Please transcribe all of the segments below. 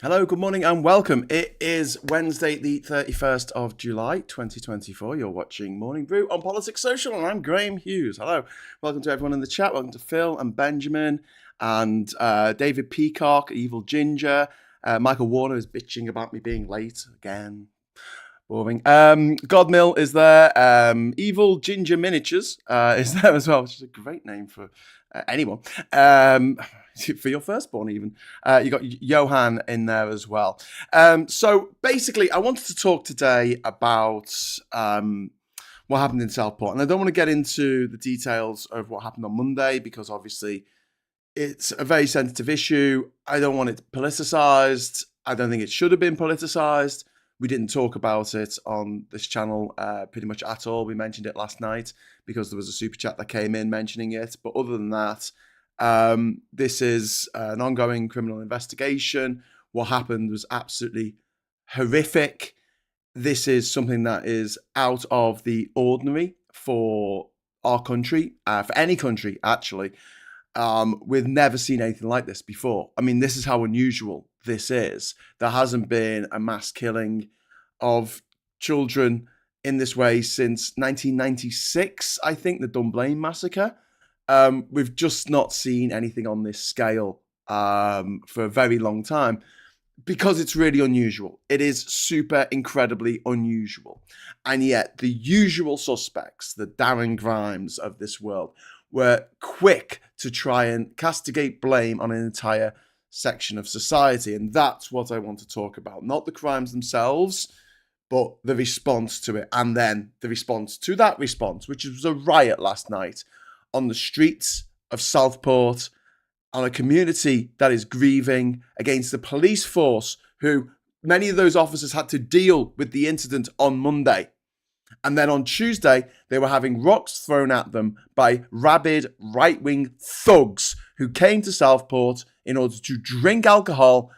Hello, good morning and welcome. It is Wednesday, the 31st of July, 2024. You're watching Morning Brew on Politics Social, and I'm Graeme Hughes. Hello. Welcome to everyone in the chat. Welcome to Phil and Benjamin and David Peacock, Evil Ginger. Michael Warner is bitching about me being late again. Boring. Godmill is there. Evil Ginger Miniatures is there as well, which is a great name for anyone. For your firstborn, even. You got Johan in there as well. So basically, I wanted to talk today about what happened in Southport. And I don't want to get into the details of what happened on Monday because obviously it's a very sensitive issue. I don't want it politicized. I don't think it should have been politicized. We didn't talk about it on this channel pretty much at all. We mentioned it last night because there was a super chat that came in mentioning it. But other than that, this is an ongoing criminal investigation. What happened was absolutely horrific. This is something that is out of the ordinary for our country, for any country, actually. We've never seen anything like this before. I mean, this is how unusual this is. There hasn't been a mass killing of children in this way since 1996, I think, the Dunblane massacre. We've just not seen anything on this scale for a very long time because it's really unusual. It is super incredibly unusual. And yet the usual suspects, the Darren Grimes of this world, were quick to try and castigate blame on an entire section of society. And that's what I want to talk about. Not the crimes themselves, but the response to it. And then the response to that response, which was a riot last night on the streets of Southport, on a community that is grieving against the police force, who many of those officers had to deal with the incident on Monday. And then on Tuesday, they were having rocks thrown at them by rabid right-wing thugs who came to Southport in order to drink alcohol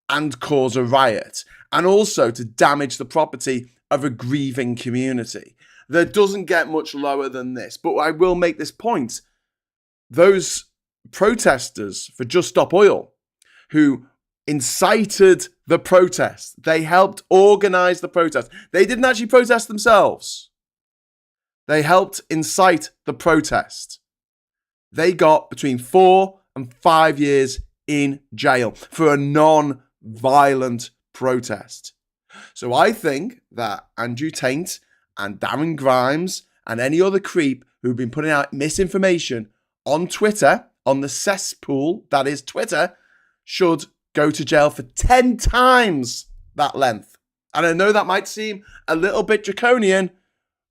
and cause a riot, and also to damage the property of a grieving community. That doesn't get much lower than this, but I will make this point. Those protesters for Just Stop Oil, who incited the protest, they helped organize the protest. They didn't actually protest themselves. They helped incite the protest. They got between 4 and 5 years in jail for a non-violent protest. So I think that Andrew Tate and Darren Grimes and any other creep who've been putting out misinformation on Twitter, on the cesspool that is Twitter, should go to jail for 10 times that length. And I know that might seem a little bit draconian,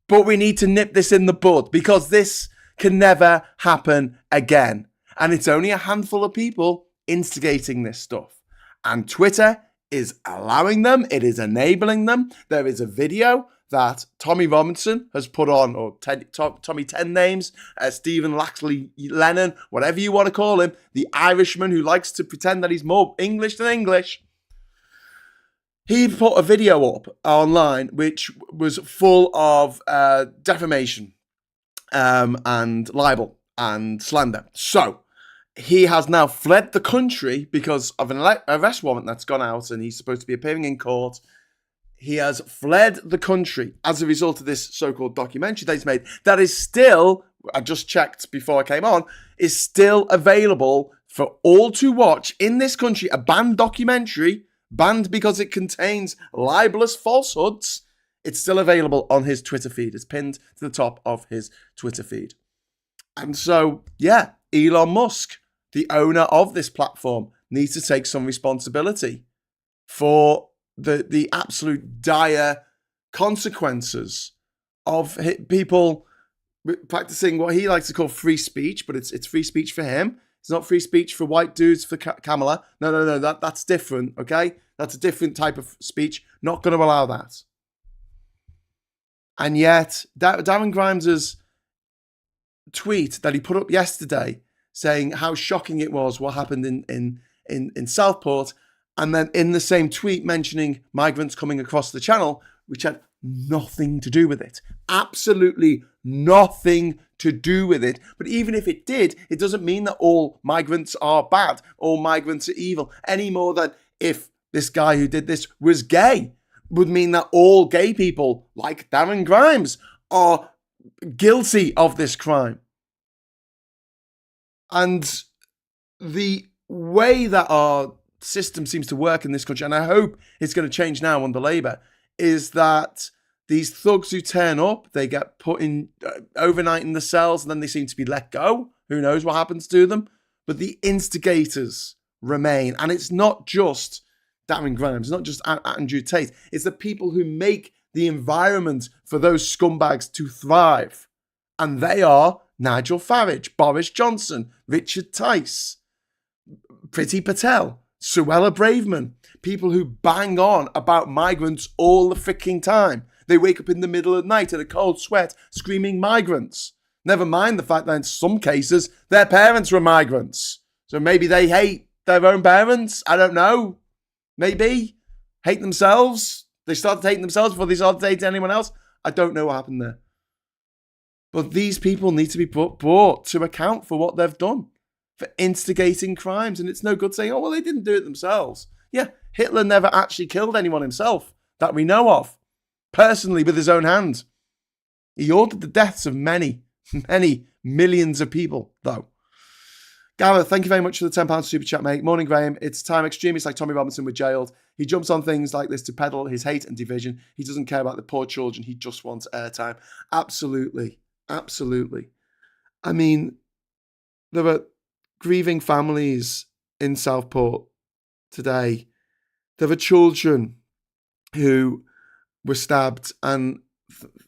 but we need to nip this in the bud because this can never happen again. And it's only a handful of people instigating this stuff. And Twitter is allowing them. It is enabling them. There is a video that Tommy Robinson has put on, or Tommy 10 Names, Stephen Laxley Lennon, whatever you want to call him, the Irishman who likes to pretend that he's more English than English. He put a video up online which was full of defamation and libel and slander. So he has now fled the country because of an arrest warrant that's gone out, and he's supposed to be appearing in court. He has fled the country as a result of this so-called documentary that he's made that is still, I just checked before I came on, is still available for all to watch in this country. A banned documentary, banned because it contains libelous falsehoods. It's still available on his Twitter feed. It's pinned to the top of his Twitter feed. And so, yeah, Elon Musk, the owner of this platform, needs to take some responsibility for the absolute dire consequences of people practicing what he likes to call free speech, but it's free speech for him. It's not free speech for white dudes for Kamala. No, that's different, okay? That's a different type of speech. Not going to allow that. And yet, Darren Grimes' tweet that he put up yesterday saying how shocking it was what happened in Southport, and then in the same tweet mentioning migrants coming across the channel, which had nothing to do with it. Absolutely nothing to do with it. But even if it did, it doesn't mean that all migrants are bad, all migrants are evil, any more than if this guy who did this was gay would mean that all gay people, like Darren Grimes, are guilty of this crime. And the way that our system seems to work in this country, and I hope it's going to change now under Labour, is that these thugs who turn up, they get put in overnight in the cells, and then they seem to be let go. Who knows what happens to them? But the instigators remain. And it's not just Darren Grimes, it's not just Andrew Tate. It's the people who make the environment for those scumbags to thrive. And they are Nigel Farage, Boris Johnson, Richard Tice, Priti Patel, Suella Braverman, people who bang on about migrants all the freaking time. They wake up in the middle of the night in a cold sweat screaming migrants. Never mind the fact that in some cases their parents were migrants. So maybe they hate their own parents. I don't know. Maybe. Hate themselves. They started hating themselves before they started dating anyone else. I don't know what happened there. But these people need to be brought to account for what they've done, for instigating crimes. And it's no good saying, oh, well, they didn't do it themselves. Yeah, Hitler never actually killed anyone himself that we know of, personally with his own hand. He ordered the deaths of many millions of people, though. Gareth, thank you very much for the £10 super chat, mate. Morning, Graeme. It's time extremists like Tommy Robinson were jailed. He jumps on things like this to peddle his hate and division. He doesn't care about the poor children. He just wants airtime. Absolutely. Absolutely. I mean, there were grieving families in Southport today. There were children who were stabbed and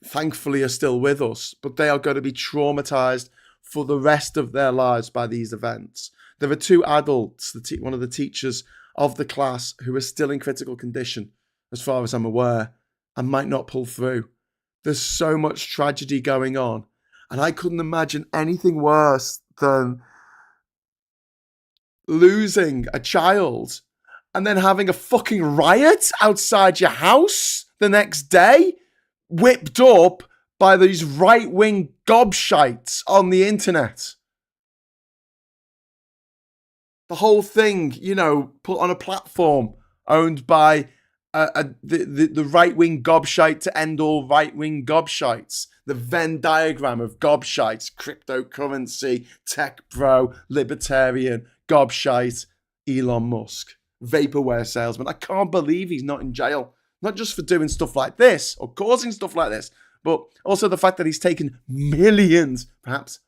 thankfully are still with us, but they are going to be traumatized for the rest of their lives by these events. There are two adults, one of the teachers of the class, who are still in critical condition, as far as I'm aware, and might not pull through. There's so much tragedy going on, and I couldn't imagine anything worse than losing a child and then having a fucking riot outside your house the next day, whipped up by these right-wing gobshites on the internet. The whole thing, put on a platform owned by the right-wing gobshite to end all right-wing gobshites. The Venn diagram of gobshites, cryptocurrency, tech bro, libertarian, gobshite, Elon Musk, vaporware salesman. I can't believe he's not in jail. Not just for doing stuff like this or causing stuff like this, but also the fact that he's taken millions, perhaps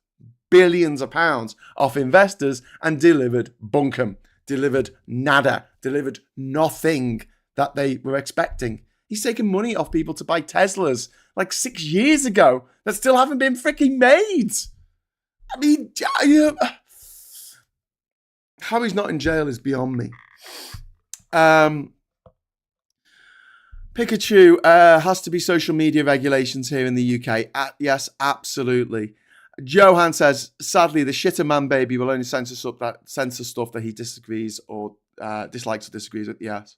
billions of pounds off investors and delivered bunkum, delivered nada, delivered nothing that they were expecting. He's taken money off people to buy Teslas like 6 years ago that still haven't been freaking made. I mean, how he's not in jail is beyond me. Pikachu, has to be social media regulations here in the UK. Yes, absolutely. Johan says, sadly, the shitter man baby will only censor stuff that he disagrees or dislikes or disagrees with. Yes.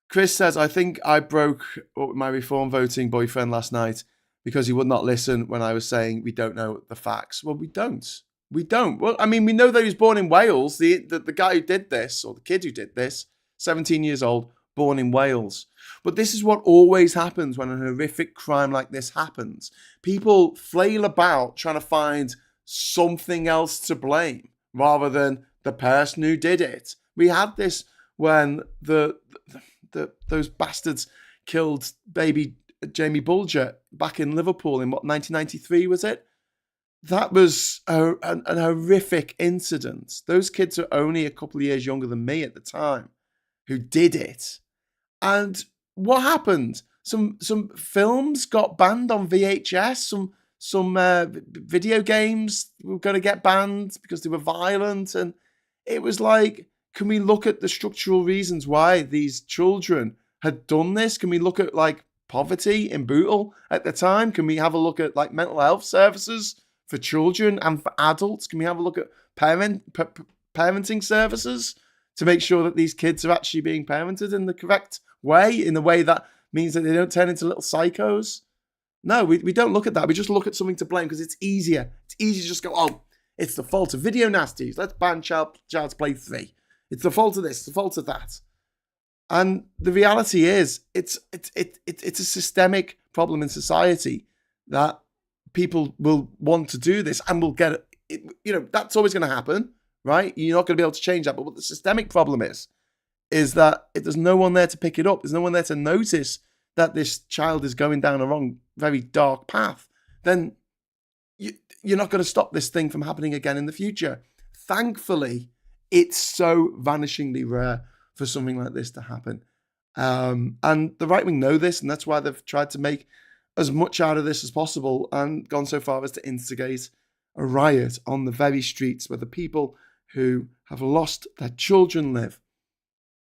Chris says, I think I broke up with my reform voting boyfriend last night because he would not listen when I was saying we don't know the facts. Well, we don't. We don't. Well, I mean, we know that he was born in Wales. The guy who did this, or the kid who did this, 17 years old, born in Wales. But this is what always happens when a horrific crime like this happens. People flail about trying to find something else to blame rather than the person who did it. We had this when those bastards killed baby Jamie Bulger back in Liverpool in 1993, was it? That was an horrific incident. Those kids are only a couple of years younger than me at the time who did it. And what happened? Some films got banned on VHS. Some video games were going to get banned because they were violent. And it was like, can we look at the structural reasons why these children had done this? Can we look at like poverty in Bootle at the time? Can we have a look at like mental health services for children and for adults? Can we have a look at parenting services to make sure that these kids are actually being parented in the correct way, in the way that means that they don't turn into little psychos? No, we don't look at that. We just look at something to blame because it's easier. It's easy to just go, oh, it's the fault of video nasties. Let's ban Child's Play 3. It's the fault of this, it's the fault of that. And the reality is, it's a systemic problem in society that people will want to do this and will get it. That's always going to happen, right? You're not going to be able to change that. But what the systemic problem is that there's no one there to pick it up. There's no one there to notice that this child is going down a wrong, very dark path. Then you're not going to stop this thing from happening again in the future. Thankfully, it's so vanishingly rare for something like this to happen. And the right wing know this, and that's why they've tried to make as much out of this as possible and gone so far as to instigate a riot on the very streets where the people who have lost their children live.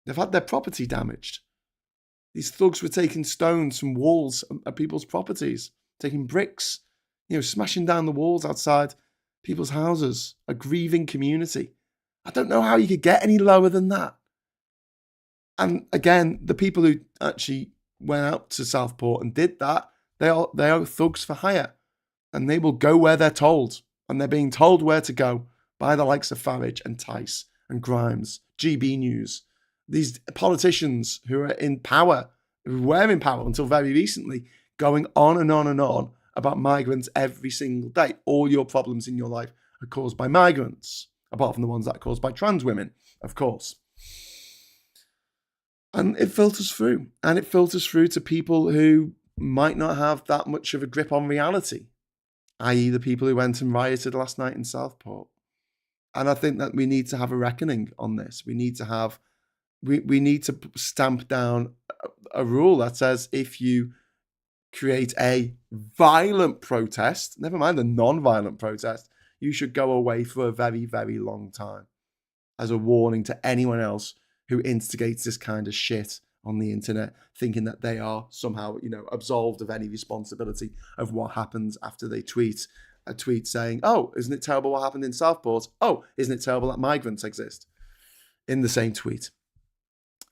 They've had their property damaged. These thugs were taking stones from walls of people's properties, taking bricks, smashing down the walls outside people's houses, a grieving community. I don't know how you could get any lower than that. And again, the people who actually went out to Southport and did that, they are thugs for hire. And they will go where they're told. And they're being told where to go by the likes of Farage and Tice and Grimes, GB News. These politicians who are in power, who were in power until very recently, going on and on and on about migrants every single day. All your problems in your life are caused by migrants, apart from the ones that are caused by trans women, of course. And it filters through. And it filters through to people who might not have that much of a grip on reality, i.e. the people who went and rioted last night in Southport. And I think that we need to have a reckoning on this. We need to stamp down a rule that says if you create a violent protest, never mind a non-violent protest, you should go away for a very, very long time as a warning to anyone else who instigates this kind of shit on the internet, thinking that they are somehow, absolved of any responsibility of what happens after they tweet a tweet saying, oh, isn't it terrible what happened in Southport? Oh, isn't it terrible that migrants exist? In the same tweet.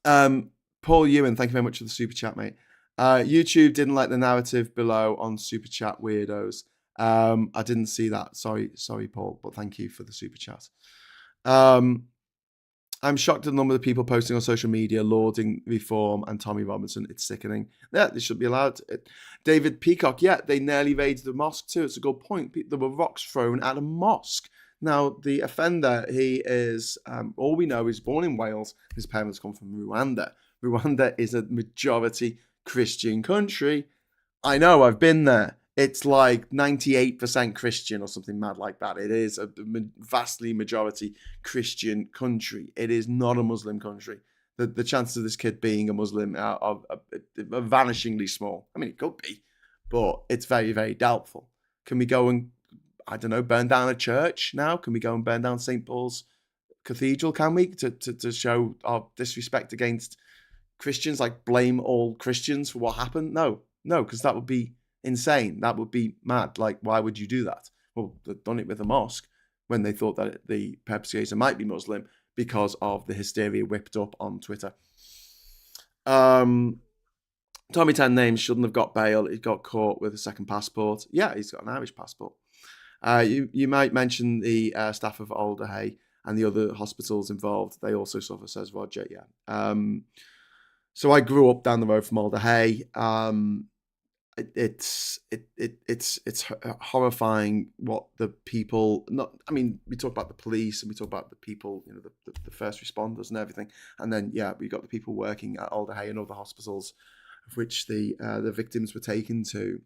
Paul Ewan, thank you very much for the super chat, mate. YouTube didn't like the narrative below on super chat weirdos. I didn't see that. Sorry, Paul, but thank you for the super chat. I'm shocked at the number of people posting on social media lauding Reform and Tommy Robinson. It's sickening. Yeah, they should be allowed. David Peacock, yeah, they nearly raided the mosque too. It's a good point. There were rocks thrown at a mosque. Now, the offender, he is, all we know, is born in Wales. His parents come from Rwanda. Rwanda is a majority Christian country. I know, I've been there. It's like 98% Christian or something mad like that. It is a vastly majority Christian country. It is not a Muslim country. The chances of this kid being a Muslim are vanishingly small. I mean, it could be, but it's very, very doubtful. Can we go and, I don't know, burn down a church now? Can we go and burn down St. Paul's Cathedral, can we? To show our disrespect against Christians, like blame all Christians for what happened? No, because that would be insane. That would be mad. Like, why would you do that? Well, they've done it with a mosque when they thought that the perpetrator might be Muslim because of the hysteria whipped up on Twitter. Tommy 10 Names shouldn't have got bail. He got caught with a second passport. Yeah, he's got an Irish passport. You might mention the staff of Alder Hey and the other hospitals involved. They also suffer, says Roger. Yeah. So I grew up down the road from Alder Hey. It's horrifying what the people. We talk about the police and we talk about the people, the first responders and everything, and then we got the people working at Alder Hey and other hospitals, of which the victims were taken to,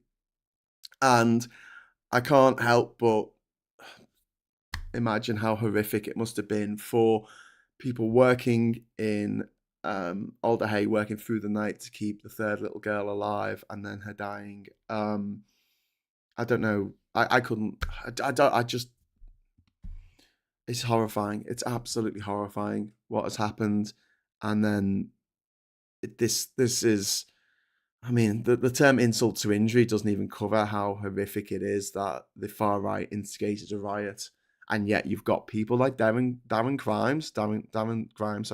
and I can't help but imagine how horrific it must have been for people working in Alder Hey, working through the night to keep the third little girl alive and then her dying. I don't know. I couldn't. I just. It's horrifying. It's absolutely horrifying what has happened, and then this is. I mean, the term insult to injury doesn't even cover how horrific it is that the far right instigated a riot, and yet you've got people like Darren Crimes, Darren Crimes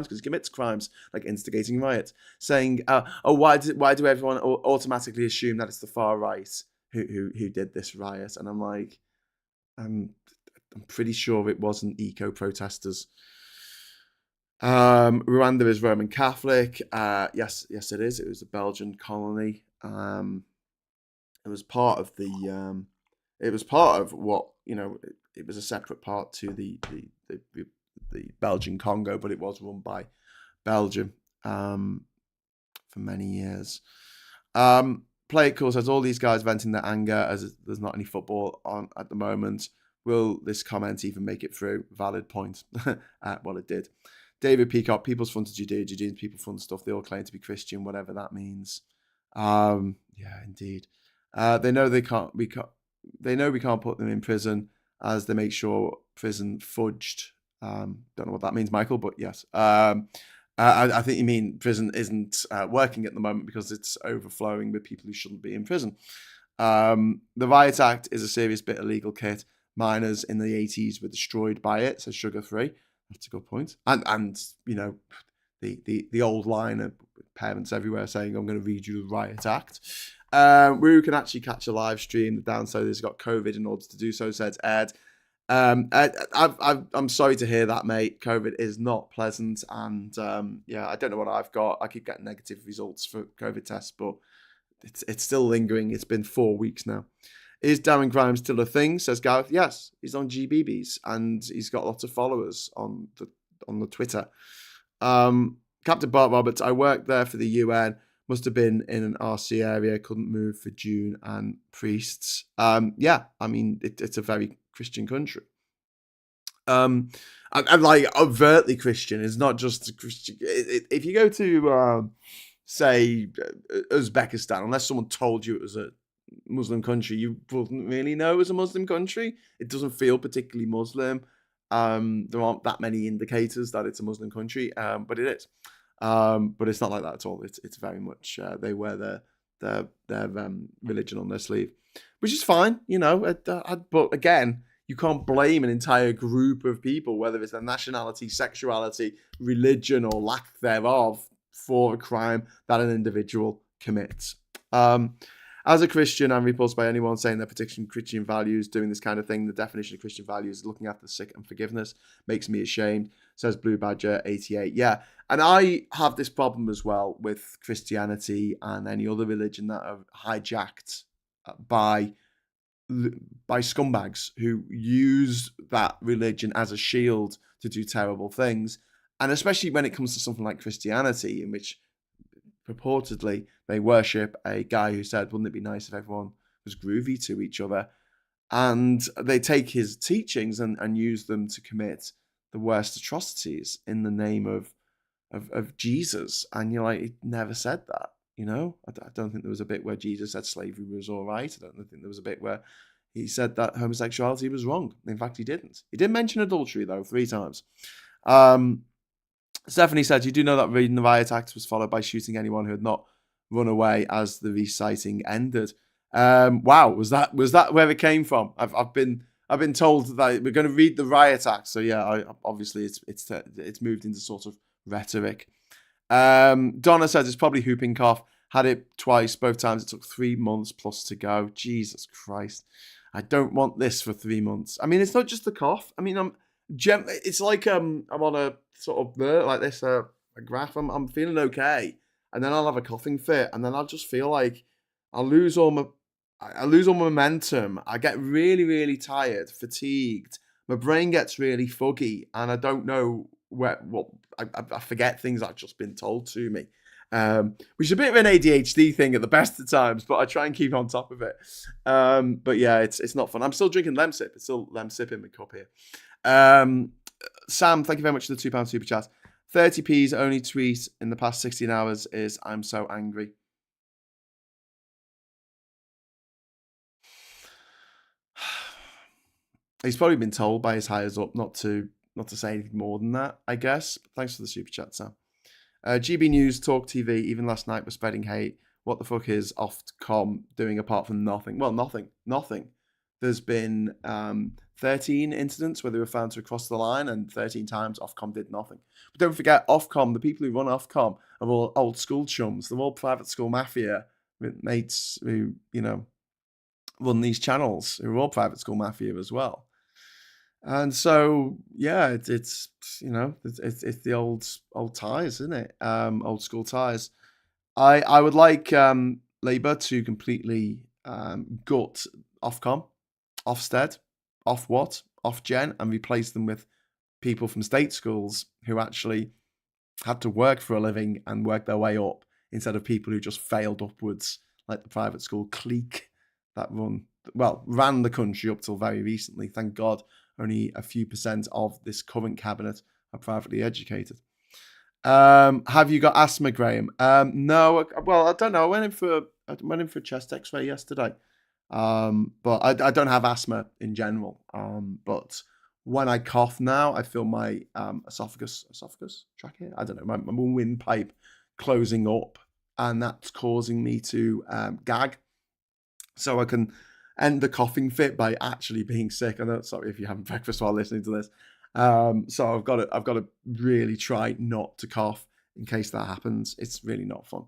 because he commits crimes like instigating riots, saying, why do everyone automatically assume that it's the far right who did this riot? And I'm like, I'm pretty sure it wasn't eco-protesters. Rwanda is Roman Catholic. Yes, it is. It was a Belgian colony. It was part of the. It was part of what It was a separate part to the Belgian Congo, but it was run by Belgium for many years. Play It Cool says all these guys venting their anger as there's not any football on at the moment. Will this comment even make it through? Valid point. Well, it did. David Peacock, people's fun to Judea, Judeans, people fun stuff. They all claim to be Christian, whatever that means. Yeah, indeed. They know they can't. They know we can't put them in prison as they make sure prison fudged. Don't know what that means, Michael, but yes. I think you mean prison isn't working at the moment because it's overflowing with people who shouldn't be in prison. The Riot Act is a serious bit of legal kit. Minors in the 80s were destroyed by it, so sugar free. That's a good point. And the old line of parents everywhere saying, I'm going to read you the Riot Act. Brew can actually catch a live stream. The downside is got COVID in order to do so, said Ed. I'm sorry to hear that, mate. COVID is not pleasant, and I don't know what I've got. I keep getting negative results for COVID tests, but it's still lingering. It's been 4 weeks now. Is Darren Grime still a thing? Says Gareth. Yes, he's on GBBs and he's got lots of followers on the Twitter. Captain Bart Roberts. I worked there for the UN. Must have been in an RC area. Couldn't move for June and priests. Yeah, I mean it's a very Christian country. And like overtly Christian. It's not just a Christian. If you go to say Uzbekistan, unless someone told you it was a Muslim country, you wouldn't really know it was a Muslim country. It doesn't feel particularly Muslim. There aren't that many indicators that it's a Muslim country, but it is. But it's not like that at all. It's very much they wear their religion on their sleeve, which is fine, but again, you can't blame an entire group of people, whether it's their nationality, sexuality, religion, or lack thereof, for a crime that an individual commits. As a Christian, I'm repulsed by anyone saying they're protecting Christian values, doing this kind of thing. The definition of Christian values is looking after the sick and forgiveness. Makes me ashamed, says Blue Badger 88. Yeah, and I have this problem as well with Christianity and any other religion that are hijacked by scumbags who use that religion as a shield to do terrible things. And especially when it comes to something like Christianity, in which purportedly they worship a guy who said, wouldn't it be nice if everyone was groovy to each other? And they take his teachings and use them to commit the worst atrocities in the name of Jesus. And you're like, he never said that, I don't think there was a bit where Jesus said slavery was all right. I don't think there was a bit where he said that homosexuality was wrong. In fact, he didn't. He did mention adultery, though, 3 times. Stephanie said, you do know that reading the Riot Act was followed by shooting anyone who had not run away as the reciting ended. Wow, was that where it came from? I've been told that we're going to read the Riot Act, so yeah, obviously it's moved into sort of rhetoric. Donna says it's probably whooping cough. Had it twice, both times it took 3 months plus to go. Jesus Christ, I don't want this for 3 months. I mean, it's not just the cough. I mean, it's like I'm on a sort of like this a graph. I'm feeling okay, and then I'll have a coughing fit, and then I'll just feel like I lose all my momentum. I get really, really tired, fatigued. My brain gets really foggy, and I don't know I forget things that have just been told to me. Which is a bit of an ADHD thing at the best of times, but I try and keep on top of it. But yeah, it's not fun. I'm still drinking Lemsip. It's still Lemsip in my cup here. Sam, thank you very much for the £2 super chat. 30p's only tweet in the past 16 hours is I'm so angry. He's probably been told by his hires up not to say anything more than that, I guess. Thanks for the super chat, Sam. GB News, Talk TV, even last night was spreading hate. What the fuck is Ofcom doing apart from nothing? Well, nothing. There's been 13 incidents where they were found to have crossed the line, and 13 times Ofcom did nothing. But don't forget, Ofcom, the people who run Ofcom are all old school chums. They're all private school mafia mates who, run these channels, who are all private school mafia as well. And so, yeah, it's it's the old ties, isn't it? Old school ties. I would like Labour to completely gut Ofcom, Ofsted, Ofgen, and replace them with people from state schools who actually had to work for a living and work their way up instead of people who just failed upwards, like the private school clique that ran the country up till very recently. Thank God, only a few percent of this current cabinet are privately educated. Have you got asthma, Graeme? No. Well, I don't know. I went in for a chest X-ray yesterday. But I don't have asthma in general. But when I cough now, I feel my esophagus, trachea. I don't know, my windpipe closing up, and that's causing me to gag. So I can end the coughing fit by actually being sick. I know. Sorry if you're having breakfast while listening to this. So I've got to really try not to cough in case that happens. It's really not fun.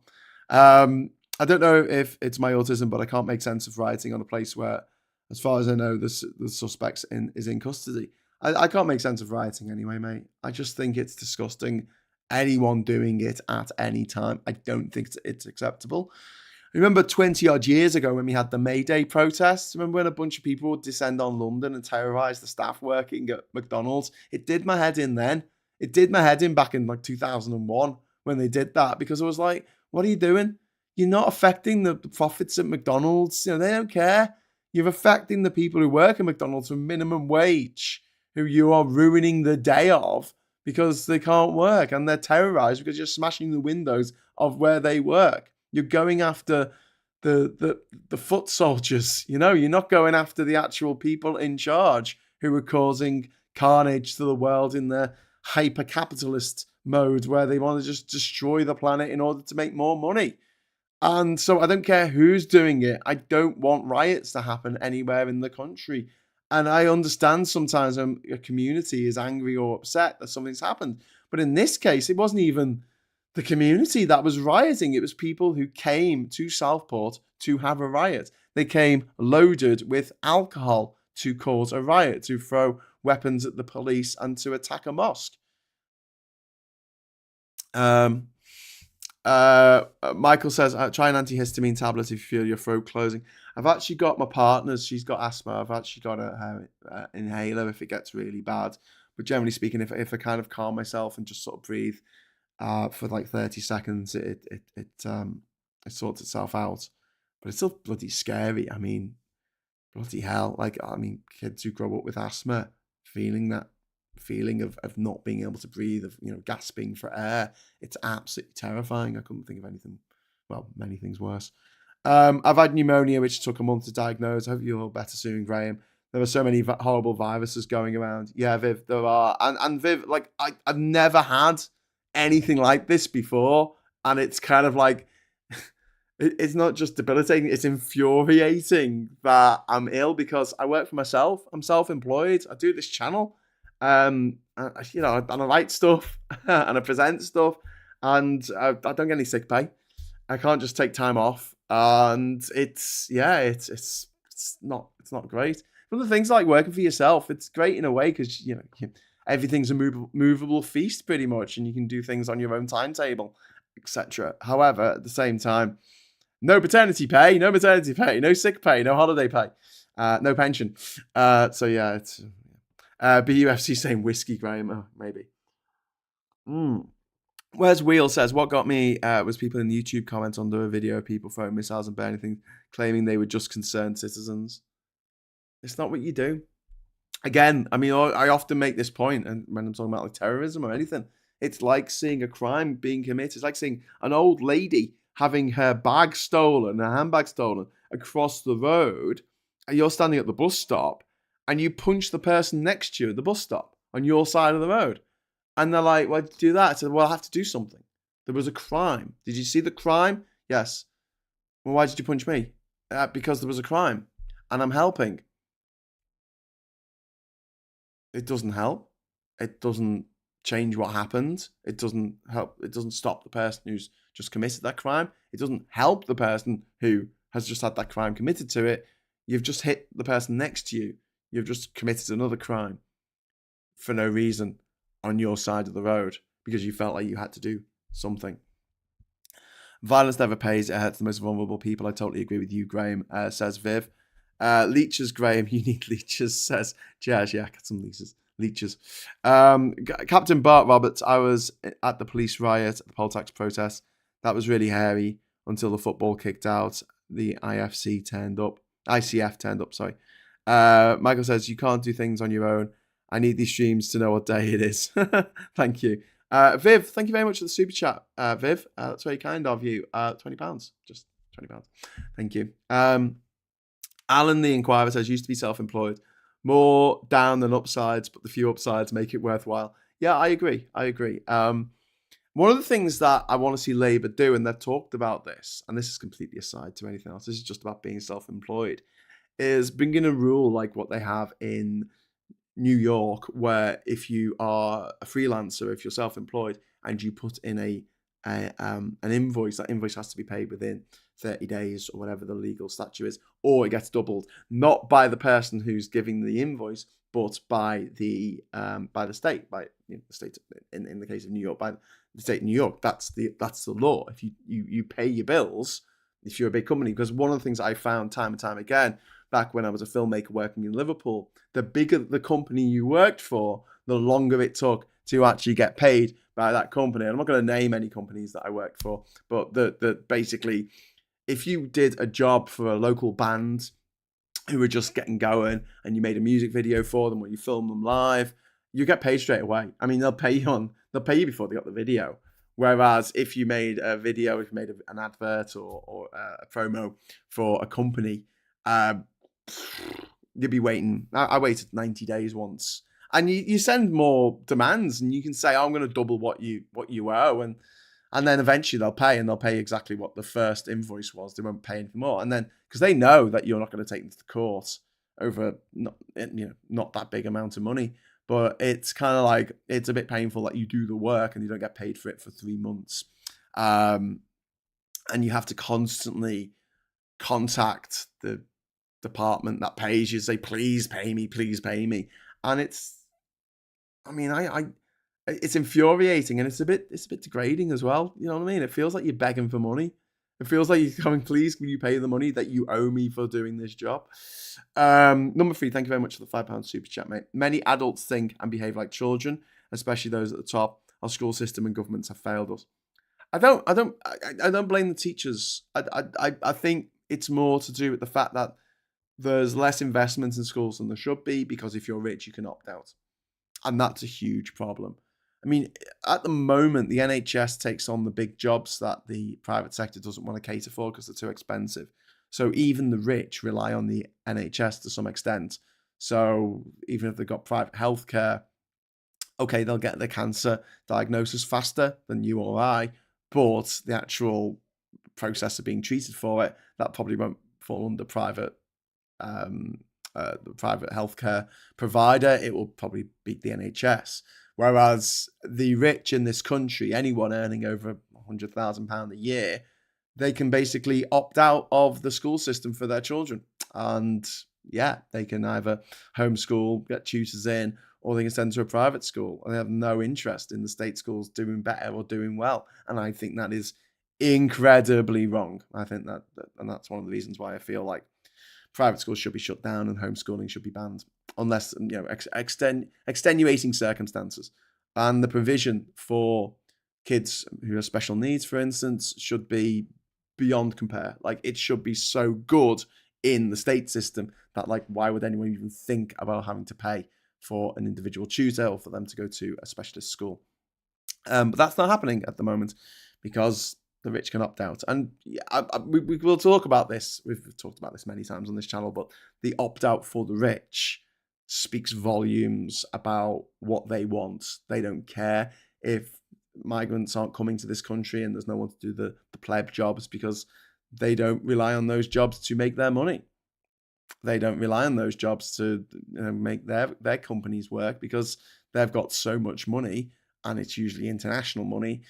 I don't know if it's my autism, but I can't make sense of rioting on a place where, as far as I know, the suspect is in custody. I can't make sense of rioting anyway, mate. I just think it's disgusting. Anyone doing it at any time, I don't think it's acceptable. Remember 20 odd years ago when we had the May Day protests? Remember when a bunch of people would descend on London and terrorise the staff working at McDonald's? It did my head in then. It did my head in back in like 2001 when they did that, because I was like, what are you doing? You're not affecting the profits at McDonald's. You know, they don't care. You're affecting the people who work at McDonald's for minimum wage, who you are ruining the day of because they can't work, and they're terrorised because you're smashing the windows of where they work. You're going after the foot soldiers. You know, you're not going after the actual people in charge who are causing carnage to the world in their hyper-capitalist mode where they want to just destroy the planet in order to make more money. And so I don't care who's doing it. I don't want riots to happen anywhere in the country. And I understand sometimes when a community is angry or upset that something's happened. But in this case, it wasn't even the community that was rioting. It was people who came to Southport to have a riot. They came loaded with alcohol to cause a riot, to throw weapons at the police and to attack a mosque. Michael says, try an antihistamine tablet if you feel your throat closing. I've actually got my partner's, she's got asthma. I've actually got a inhaler if it gets really bad. But generally speaking, if I kind of calm myself and just sort of breathe for like 30 seconds, it sorts itself out. But it's still bloody scary. I mean, bloody hell. Like, I mean, kids who grow up with asthma, feeling that feeling of not being able to breathe, of, you know, gasping for air, it's absolutely terrifying. I couldn't think of anything, well, many things worse. I've had pneumonia, which took a month to diagnose. I hope you're all better soon, Graeme. There are so many horrible viruses going around. Yeah, Viv, there are. And Viv, like, I've never had anything like this before. And it's kind of like, it's not just debilitating, it's infuriating that I'm ill because I work for myself. I'm self-employed. I do this channel. You know, and I write stuff and I present stuff, and I don't get any sick pay. I can't just take time off, and it's not great. But the things like working for yourself, it's great in a way because, you know, everything's a movable feast pretty much, and you can do things on your own timetable, etc. However, at the same time, no paternity pay, no sick pay, no holiday pay, no pension. So yeah, it's. BUFC saying whiskey, Graeme. Oh, maybe. Where's Wheel says, what got me was people in the YouTube comments under a video of people throwing missiles and burning things, claiming they were just concerned citizens. It's not what you do. Again, I mean, I often make this point, and when I'm talking about like terrorism or anything, it's like seeing a crime being committed. It's like seeing an old lady having her bag stolen, her handbag stolen, across the road, and you're standing at the bus stop, and you punch the person next to you at the bus stop on your side of the road. And they're like, why did you do that? I said, well, I have to do something. There was a crime. Did you see the crime? Yes. Well, why did you punch me? Because there was a crime and I'm helping. It doesn't help. It doesn't change what happened. It doesn't help. It doesn't stop the person who's just committed that crime. It doesn't help the person who has just had that crime committed to it. You've just hit the person next to you. You've just committed another crime. for no reason on your side of the road because you felt like you had to do something. Violence never pays. It hurts the most vulnerable people. I totally agree with you, Graeme, says Viv. Leeches, Graeme, you need leeches, says Jazz. Yeah, get some leeches. Captain Bart Roberts, I was at the police riot, at the poll tax protest. That was really hairy until the football kicked out. The ICF turned up, sorry. Michael says, you can't do things on your own. I need these streams to know what day it is. Thank you. Viv, thank you very much for the super chat. Viv, that's very kind of you. £20, just £20. Thank you. Alan the Inquirer says, used to be self-employed. More down than upsides, but the few upsides make it worthwhile. Yeah, I agree. One of the things that I want to see Labour do, and they've talked about this, and this is completely aside to anything else, this is just about being self-employed, is bringing a rule like what they have in New York, where if you are a freelancer, if you're self-employed, and you put in an invoice, that invoice has to be paid within 30 days or whatever the legal statute is, or it gets doubled, not by the person who's giving the invoice, but by the state, by the state in the case of New York, by the state of New York. That's the law. If you pay your bills, if you're a big company, because one of the things I found time and time again back when I was a filmmaker working in Liverpool, the bigger the company you worked for, the longer it took to actually get paid by that company. And I'm not going to name any companies that I worked for, but the basically, if you did a job for a local band who were just getting going and you made a music video for them or you film them live, you get paid straight away. I mean, they'll pay you before they got the video. Whereas if you made a video, if you made an advert or a promo for a company, you'd be waiting. I waited 90 days once. And you send more demands and you can say, oh, I'm going to double what you owe. And then eventually they'll pay exactly what the first invoice was. They won't pay anything more. And then, because they know that you're not going to take them to the court over not that big amount of money. But it's kind of like, it's a bit painful that you do the work and you don't get paid for it for 3 months. And you have to constantly contact the department that pays you, say, please pay me. And it's infuriating and it's a bit degrading as well. You know what I mean? It feels like you're begging for money. It feels like you're coming, please, will you pay the money that you owe me for doing this job? Number 3, thank you very much for the £5 super chat, mate. Many adults think and behave like children, especially those at the top. Our school system and governments have failed us. I don't blame the teachers. I think it's more to do with the fact that there's less investment in schools than there should be, because if you're rich, you can opt out. And that's a huge problem. I mean, at the moment, the NHS takes on the big jobs that the private sector doesn't want to cater for because they're too expensive. So even the rich rely on the NHS to some extent. So even if they've got private healthcare, okay, they'll get their cancer diagnosis faster than you or I, but the actual process of being treated for it, that probably won't fall under the private healthcare provider. It will probably beat the NHS. Whereas the rich in this country, anyone earning over £100,000 a year, they can basically opt out of the school system for their children. And yeah, they can either homeschool, get tutors in, or they can send to a private school. And they have no interest in the state schools doing better or doing well. And I think that is incredibly wrong. I think that and that's one of the reasons why I feel like private schools should be shut down and homeschooling should be banned, unless extenuating circumstances. And the provision for kids who have special needs, for instance, should be beyond compare. Like, it should be so good in the state system that, like, why would anyone even think about having to pay for an individual tutor or for them to go to a specialist school? But that's not happening at the moment because the rich can opt out. And we will talk about this. We've talked about this many times on this channel, but the opt-out for the rich speaks volumes about what they want. They don't care if migrants aren't coming to this country and there's no one to do the pleb jobs, because they don't rely on those jobs to make their money. They don't rely on those jobs to make their companies work, because they've got so much money, and it's usually international money.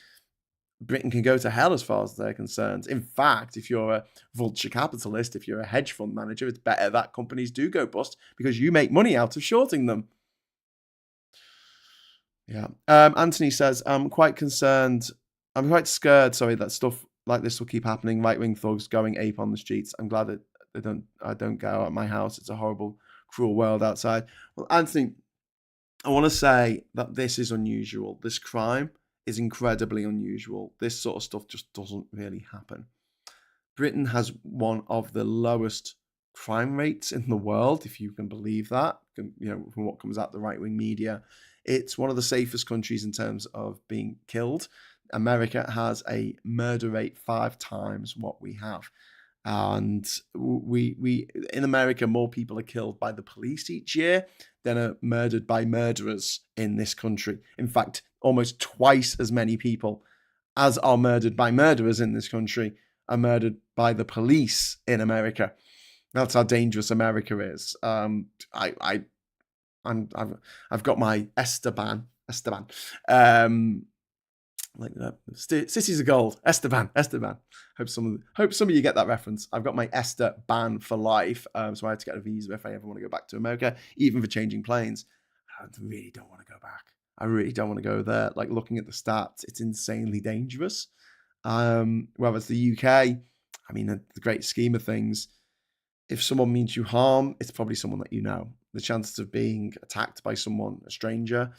Britain can go to hell as far as they're concerned. In fact, if you're a vulture capitalist, if you're a hedge fund manager, it's better that companies do go bust because you make money out of shorting them. Yeah. Anthony says, I'm quite concerned. I'm quite scared, sorry, that stuff like this will keep happening. Right-wing thugs going ape on the streets. I'm glad that I don't go out of my house. It's a horrible, cruel world outside. Well, Anthony, I want to say that this is unusual. This crime is incredibly unusual. This sort of stuff just doesn't really happen. Britain has one of the lowest crime rates in the world, if you can believe that. From what comes out the right-wing media, it's one of the safest countries in terms of being killed. America has a murder rate 5 times what we have. And we in America, more people are killed by the police each year than are murdered by murderers in this country. In fact, almost twice as many people as are murdered by murderers in this country are murdered by the police in America. That's how dangerous America is. I've got my Esteban. Like that. Cities of Gold. Esteban. Hope some of you get that reference. I've got my Esther ban for life. So I had to get a visa if I ever want to go back to America, even for changing planes. I really don't want to go back. I really don't want to go there. Like, looking at the stats, it's insanely dangerous. Whereas the UK, I mean, the great scheme of things, if someone means you harm, it's probably someone that you know. The chances of being attacked by someone, a stranger,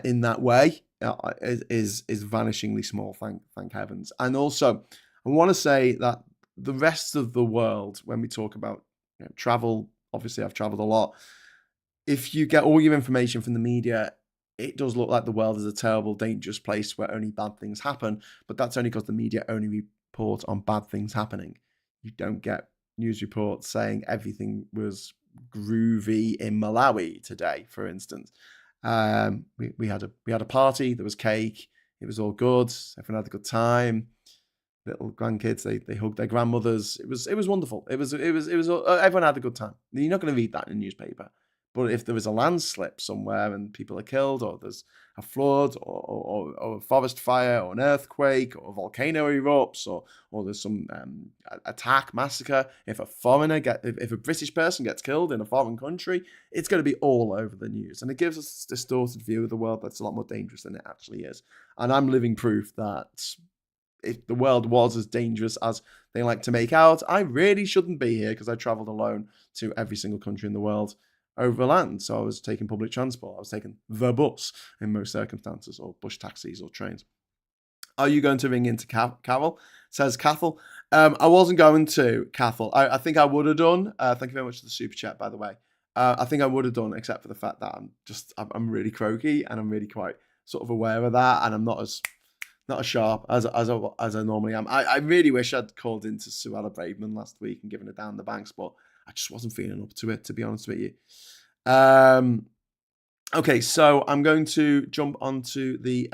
in that way is vanishingly small. Thank heavens. And also, I want to say that the rest of the world, when we talk about travel, obviously I've traveled a lot. If you get all your information from the media, it does look like the world is a terrible, dangerous place where only bad things happen. But that's only because the media only report on bad things happening. You don't get news reports saying everything was groovy in Malawi today, for instance. We had a party. There was cake. It was all good. Everyone had a good time. Little grandkids, they hugged their grandmothers. It was wonderful. Everyone had a good time. You're not going to read that in a newspaper. But if there is a landslip somewhere and people are killed, or there's a flood, or a forest fire, or an earthquake, or a volcano erupts, or there's some attack, massacre, if a British person gets killed in a foreign country, it's going to be all over the news. And it gives us a distorted view of the world that's a lot more dangerous than it actually is. And I'm living proof that if the world was as dangerous as they like to make out, I really shouldn't be here, because I traveled alone to every single country in the world overland. So I was taking public transport. I was taking the bus in most circumstances, or bush taxis or trains. Are you going to ring into Carol? Says Cathal. I wasn't going to, Cathal. I think I would have done. Thank you very much for the super chat, by the way. I think I would have done, except for the fact that I'm really croaky, and I'm really quite sort of aware of that, and I'm not as sharp as I normally am. I really wish I'd called into Suella Braverman last week and given her down the banks, but I just wasn't feeling up to it, to be honest with you. Okay, so I'm going to jump onto the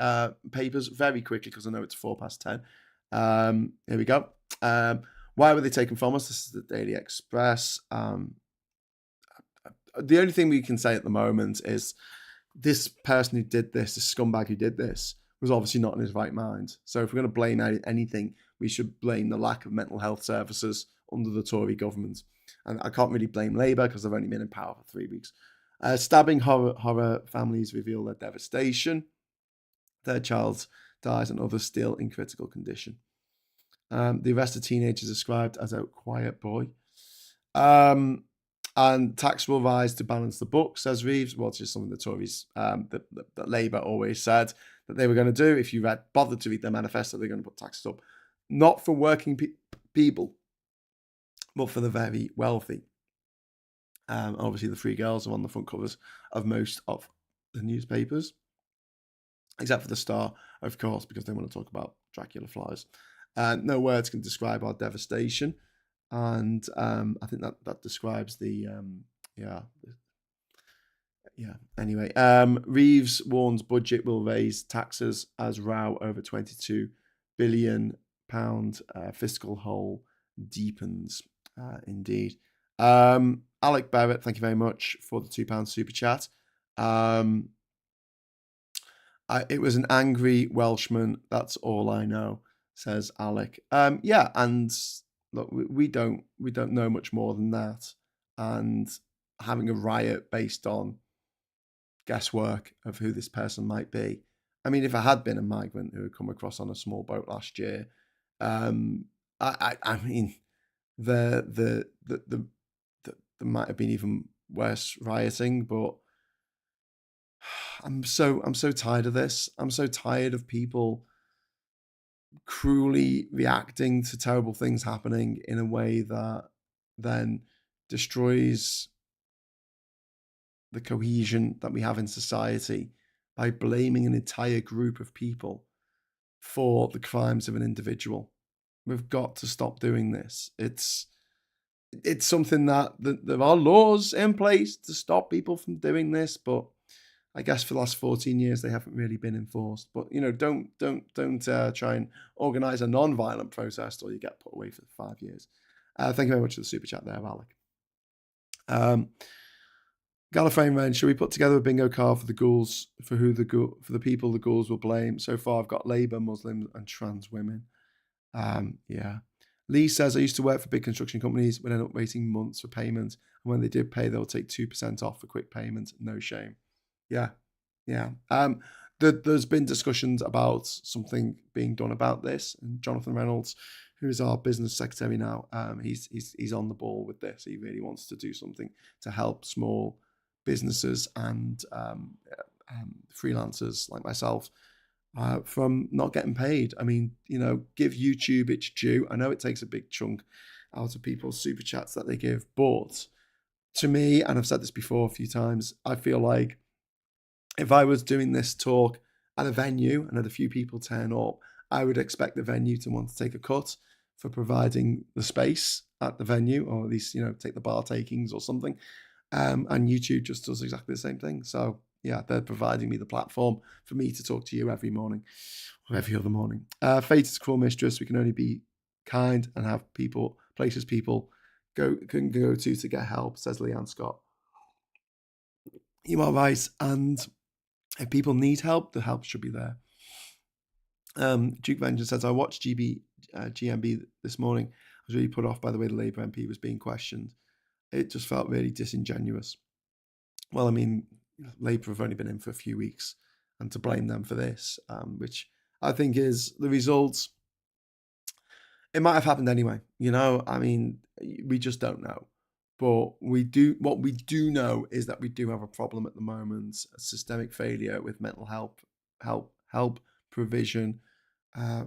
papers very quickly, because I know it's 10:04. Here we go. Why were they taken from us? This is the Daily Express. The only thing we can say at the moment is this person who did this, the scumbag who did this, was obviously not in his right mind. So if we're going to blame anything, we should blame the lack of mental health services under the Tory government. And I can't really blame Labour, because they've only been in power for 3 weeks. Stabbing horror families reveal their devastation. Their child dies and others still in critical condition. The arrested teenager is described as a quiet boy. And tax will rise to balance the book, says Reeves. Well, it's just something the Tories, that Labour always said that they were going to do. If you bothered to read their manifesto, they're going to put taxes up. Not for working people, but for the very wealthy. Obviously, the 3 girls are on the front covers of most of the newspapers, except for the Star, of course, because they want to talk about Dracula flies. No words can describe our devastation. And I think that describes the Anyway, Reeves warns budget will raise taxes as row over £22 billion fiscal hole deepens. Indeed. Alec Barrett, thank you very much for the £2 super chat. It was an angry Welshman. That's all I know, says Alec. Yeah, and look, we don't know much more than that. And having a riot based on guesswork of who this person might be. I mean, if I had been a migrant who had come across on a small boat last year, I mean, there might have been even worse rioting, but I'm so tired of this. I'm so tired of people cruelly reacting to terrible things happening in a way that then destroys the cohesion that we have in society by blaming an entire group of people for the crimes of an individual. We've got to stop doing this. It's something that there are laws in place to stop people from doing this, but I guess for the last 14 years they haven't really been enforced. But don't try and organise a non-violent protest, or you get put away for 5 years. Thank you very much for the super chat there, Alec. Gallifrey Man, should we put together a bingo card for the ghouls, for the people the ghouls will blame? So far, I've got Labour, Muslims, and trans women. Yeah. Lee says, I used to work for big construction companies, would end up waiting months for payment. And when they did pay, they'll take 2% off for quick payment. No shame. Yeah. Yeah. There's been discussions about something being done about this. And Jonathan Reynolds, who is our business secretary now, he's on the ball with this. He really wants to do something to help small businesses and freelancers like myself from not getting paid. I mean, give YouTube its due. I know it takes a big chunk out of people's super chats that they give, but to me, and I've said this before a few times, I feel like if I was doing this talk at a venue and had a few people turn up, I would expect the venue to want to take a cut for providing the space at the venue, or at least, take the bar takings or something. And YouTube just does exactly the same thing. So yeah, they're providing me the platform for me to talk to you every morning or every other morning. Fate is a cruel mistress. We can only be kind and have places people can go to get help, says Leanne Scott. You are right. And if people need help, the help should be there. Duke Vengeance says, I watched GMB this morning. I was really put off by the way the Labour MP was being questioned. It just felt really disingenuous. Well, I mean, Labour have only been in for a few weeks, and to blame them for this, which I think is the result, it might have happened anyway. I mean, we just don't know. But what we do know is that we do have a problem at the moment, a systemic failure with mental help provision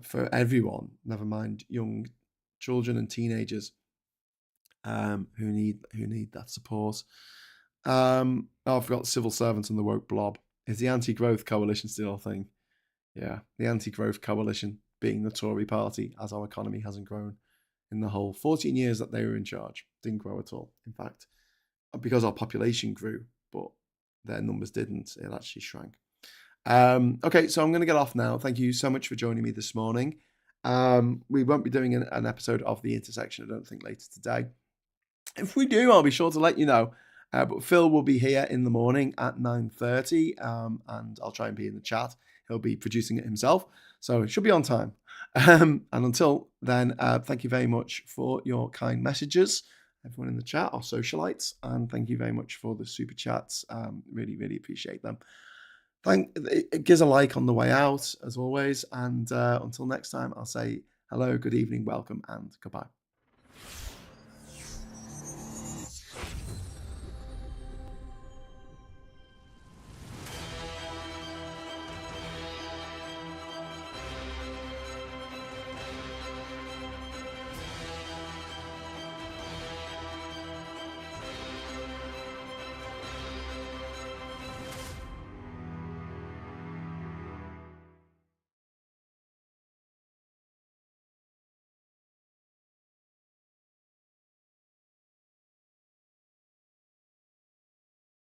for everyone, never mind young children and teenagers who need that support. I forgot civil servants and the woke blob. Is the anti-growth coalition still a thing? Yeah, the anti-growth coalition being the Tory party, as our economy hasn't grown in the whole 14 years that they were in charge. Didn't grow at all. In fact, because our population grew, but their numbers didn't, it actually shrank. Okay, so I'm going to get off now. Thank you so much for joining me this morning. We won't be doing an episode of The Intersection, I don't think, later today. If we do, I'll be sure to let you know. But Phil will be here in the morning at 9:30, and I'll try and be in the chat. He'll be producing it himself, so it should be on time. And until then, thank you very much for your kind messages, everyone in the chat, our socialites, and thank you very much for the super chats. Really, really appreciate them. Give us a like on the way out, as always, and until next time, I'll say hello, good evening, welcome, and goodbye.